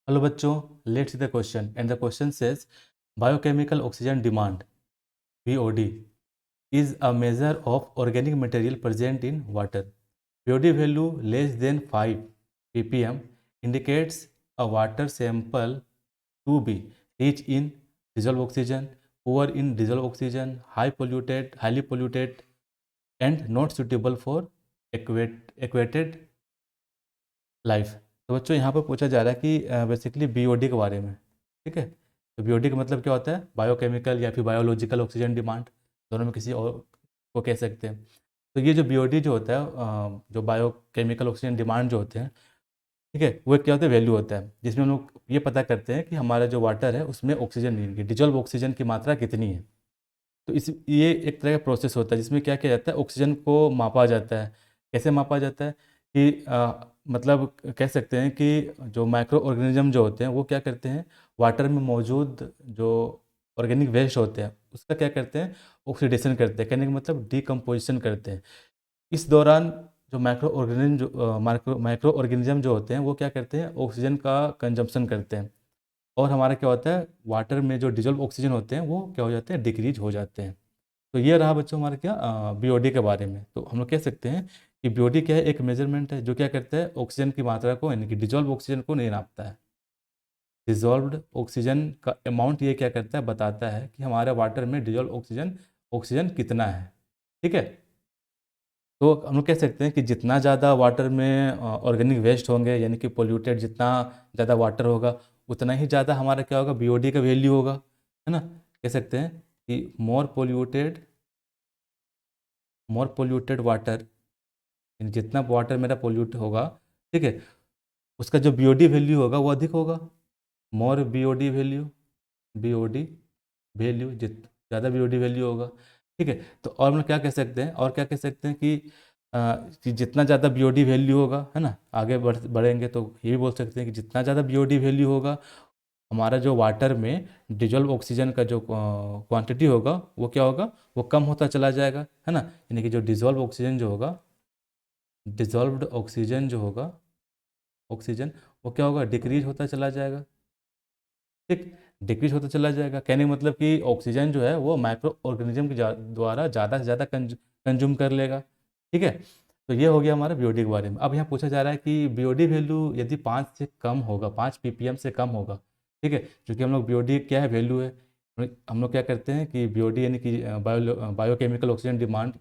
Hello बच्चों, let's see the question. And the question says biochemical oxygen demand BOD is a measure of organic material present in water. BOD value less than 5 ppm indicates a water sample to be rich in dissolved oxygen, poor in dissolved oxygen, highly polluted, and not suitable for aquated life. तो बच्चों यहाँ पर पूछा जा रहा है कि basically BOD के बारे में। ठीक है, तो बीओडी का मतलब क्या होता है? बायोकेमिकल या फिर बायोलॉजिकल ऑक्सीजन डिमांड, दोनों में किसी और को कह सकते हैं। तो ये जो बीओडी जो होता है, जो बायोकेमिकल ऑक्सीजन डिमांड जो होते हैं, ठीक है, वो क्या होता है? वैल्यू होता है जिसमें हम लोग ये पता करते हैं कि हमारा जो वाटर है उसमें ऑक्सीजन की डिजॉल्व ऑक्सीजन की मात्रा कितनी है। तो इस ये एक तरह का प्रोसेस होता है जिसमें क्या किया जाता है? ऑक्सीजन को मापा जाता है। कैसे मापा जाता है कि मतलब कह सकते हैं कि जो माइक्रो ऑर्गेनिज्म जो होते हैं वो क्या करते हैं, वाटर में मौजूद जो ऑर्गेनिक वेस्ट होते हैं उसका क्या करते हैं? ऑक्सीडेशन करते हैं। कहने का मतलब डिकम्पोजिशन करते हैं। इस दौरान जो माइक्रो ऑर्गेनिज्म जो होते हैं वो क्या करते हैं? ऑक्सीजन का कंजम्पशन करते हैं। और हमारा क्या होता है? वाटर में जो डिजॉल्व ऑक्सीजन होते हैं वो क्या हो जाते हैं? डिक्रीज हो जाते हैं। तो ये रहा बच्चों हमारा क्या बीओडी के बारे में। तो हम लोग कह सकते हैं कि बीओडी क्या है? एक मेजरमेंट है जो क्या करता है? ऑक्सीजन की मात्रा को, यानी कि डिजॉल्व ऑक्सीजन को नहीं नापता है। डिजॉल्व्ड ऑक्सीजन का अमाउंट ये क्या करता है? बताता है कि हमारे वाटर में डिजॉल्व ऑक्सीजन ऑक्सीजन कितना है। ठीक है, तो हम लोग कह सकते हैं कि जितना ज़्यादा वाटर में ऑर्गेनिक वेस्ट होंगे, यानी कि पोल्यूटेड जितना ज़्यादा वाटर होगा उतना ही ज़्यादा हमारा क्या होगा? बीओडी का वैल्यू होगा, है ना। कह सकते हैं कि मोर पोल्यूटेड वाटर, जितना वाटर मेरा पोल्यूट होगा, ठीक है, उसका जो बीओडी वैल्यू होगा वो अधिक होगा। मोर बीओडी वैल्यू जित ज़्यादा बीओडी वैल्यू होगा। ठीक है, तो और हम लोग क्या कह सकते हैं? और क्या कह सकते हैं कि जितना ज़्यादा बीओडी वैल्यू होगा, है ना, आगे बढ़ेंगे तो ये भी बोल सकते हैं कि जितना ज़्यादा बीओडी वैल्यू होगा हमारा जो वाटर में डिजॉल्व ऑक्सीजन का जो क्वांटिटी होगा वो क्या होगा? वो कम होता चला जाएगा, है ना। यानी कि जो डिजॉल्व्ड ऑक्सीजन जो होगा ऑक्सीजन, वो क्या होगा? डिक्रीज होता चला जाएगा। ठीक, डिक्रीज होता चला जाएगा। कहने का मतलब कि ऑक्सीजन जो है वो माइक्रो ऑर्गेनिज्म के द्वारा ज़्यादा से ज़्यादा कंज्यूम कर लेगा। ठीक है, तो ये हो गया हमारा बीओडी के बारे में। अब यहाँ पूछा जा रहा है कि बीओडी वैल्यू यदि 5 से कम होगा, 5 ppm से कम होगा, ठीक है, क्योंकि हम लोग बीओडी क्या है? वैल्यू है। हम लोग क्या करते हैं कि बीओडी यानी कि बायोकेमिकल ऑक्सीजन डिमांड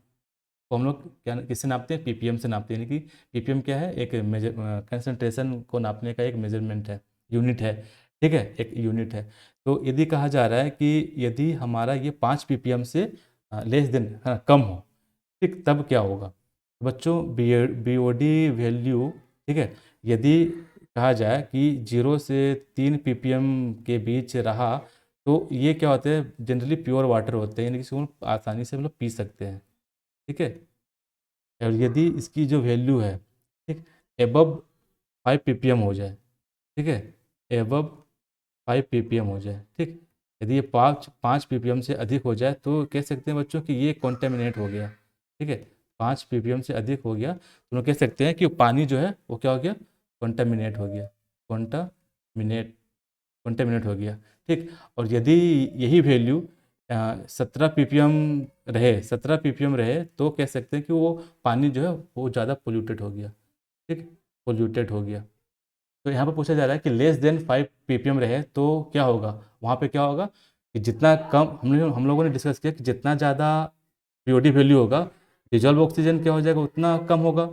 को हम लोग क्या किससे नापते हैं? पीपीएम से नापते हैं। यानी कि पीपीएम क्या है? एक मेजर कंसंट्रेशन को नापने का एक मेजरमेंट है, यूनिट है। ठीक है, एक यूनिट है। तो यदि कहा जा रहा है कि यदि हमारा ये 5 ppm से लेस देन, हाँ, कम हो, ठीक, तब क्या होगा? बच्चों बीओडी वैल्यू, ठीक है, यदि कहा जाए कि 0 से 3 ppm के बीच रहा तो ये क्या होते हैं? जनरली प्योर वाटर होते हैं, यानी कि इसको हम आसानी से हम लोग पी सकते हैं। ठीक है, और यदि इसकी जो वैल्यू है, ठीक, एबव 5 ppm हो जाए, ठीक है, एबव 5 ppm हो जाए, ठीक, यदि ये 5 ppm से अधिक हो जाए तो कह सकते हैं बच्चों कि ये कॉन्टेमिनेट हो गया। ठीक है, 5 ppm से अधिक हो गया तो हम कह सकते हैं कि पानी जो है वो क्या हो गया? कॉन्टेमिनेट हो गया। कॉन्टामिनेट कॉन्टेमिनेट हो गया। ठीक, और यदि यही वैल्यू 17 ppm रहे तो कह सकते हैं कि वो पानी जो है वो ज़्यादा पोल्यूटेड हो गया। ठीक, पोल्यूटेड हो गया। तो यहाँ पर पूछा जा रहा है कि लेस देन 5 ppm रहे तो क्या होगा? वहाँ पे क्या होगा कि जितना कम हम लोगों ने डिस्कस किया कि जितना ज़्यादा बीओडी वैल्यू होगा डिजॉल्व ऑक्सीजन क्या हो जाएगा? उतना कम होगा।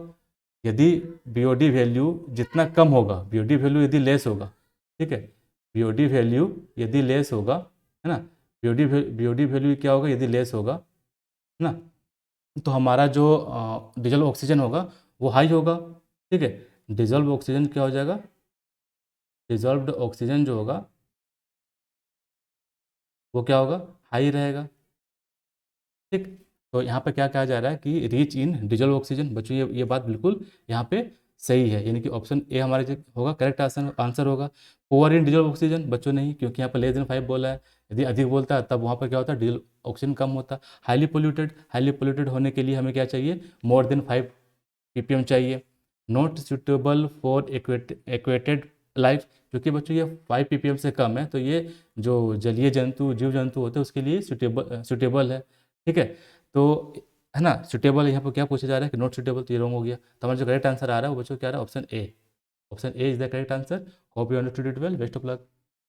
यदि बीओडी वैल्यू जितना कम होगा, बीओडी वैल्यू यदि लेस होगा, ठीक है, बीओडी वैल्यू यदि लेस होगा, है ना, बीओडी वैल्यू क्या होगा? यदि लेस होगा, है ना, तो हमारा जो डिजॉल्व ऑक्सीजन होगा वो हाई होगा। ठीक है, डिजॉल्व ऑक्सीजन क्या हो जाएगा? डिजॉल्व्ड ऑक्सीजन जो होगा वो क्या होगा? हाई रहेगा। ठीक, तो यहाँ पे क्या कहा जा रहा है कि रीच इन डिजॉल्व ऑक्सीजन। बच्चों ये बात बिल्कुल यहाँ पे सही है, यानी कि ऑप्शन ए हमारे जो होगा करेक्ट आंसर होगा। पुअर इन डिजॉल्व ऑक्सीजन, बच्चों नहीं, क्योंकि यहाँ पर लेस देन 5 बोला है। यदि अधिक बोलता है तब वहाँ पर क्या होता है? डिजॉल्व ऑक्सीजन कम होता। हाईली पोल्यूटेड होने के लिए हमें क्या चाहिए? मोर देन 5 ppm चाहिए। नॉट सुटेबल फॉर एक्वेटेड लाइफ, क्योंकि बच्चों ये 5 ppm से कम है, तो ये जो जलीय जंतु, जीव जंतु होते हैं उसके लिए सुटेबल है। ठीक है, तो है ना, सुटेबल यहाँ पर क्या पूछा जा रहा है कि नॉट सुटेबल, तो ये रॉन्ग हो गया। तो हमारा जो करेक्ट आंसर आ रहा है वो बच्चों क्या आ रहा है, option A. Option A is the correct answer. Hope you understood it well. Best of luck.